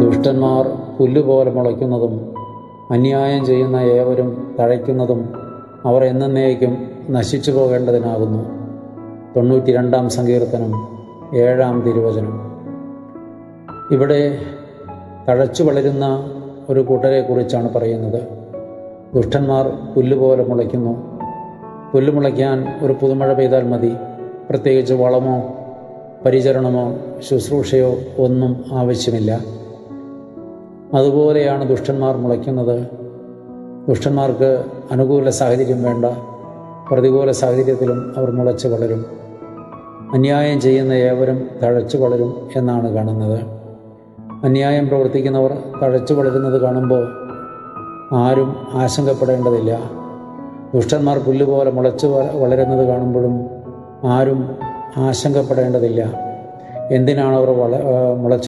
ദുഷ്ടന്മാർ പുല്ലുപോലെ മുളയ്ക്കുന്നതും അന്യായം ചെയ്യുന്ന ഏവരും തഴയ്ക്കുന്നതും അവർ എന്നേക്കും നശിച്ചു പോകേണ്ടതിനാകുന്നു. 92-ാം സങ്കീർത്തനം 7-ാം തിരുവചനം. ഇവിടെ തഴച്ചു വളരുന്ന ഒരു കൂട്ടരെക്കുറിച്ചാണ് പറയുന്നത്. ദുഷ്ടന്മാർ പുല്ലുപോലെ മുളയ്ക്കുന്നു. പുല്ല് മുളയ്ക്കാൻ ഒരു പുതുമഴ പെയ്താൽ മതി. പ്രത്യേകിച്ച് വളമോ പരിചരണമോ ശുശ്രൂഷയോ ഒന്നും ആവശ്യമില്ല. അതുപോലെയാണ് ദുഷ്ടന്മാർ മുളയ്ക്കുന്നത്. ദുഷ്ടന്മാർക്ക് അനുകൂല സാഹചര്യം വേണ്ട. പ്രതികൂല സാഹചര്യത്തിലും അവർ മുളച്ച് വളരും. അന്യായം ചെയ്യുന്ന ഏവരും തഴച്ചു വളരും എന്നാണ് കാണുന്നത്. അന്യായം പ്രവർത്തിക്കുന്നവർ തഴച്ചു വളരുന്നത് കാണുമ്പോൾ ആരും ആശങ്കപ്പെടേണ്ടതില്ല. ദുഷ്ടന്മാർ പുല്ലുപോലെ മുളച്ച് വളരുന്നത് കാണുമ്പോഴും ആരും ആശങ്കപ്പെടേണ്ടതില്ല. എന്തിനാണ് അവർ മുളച്ച്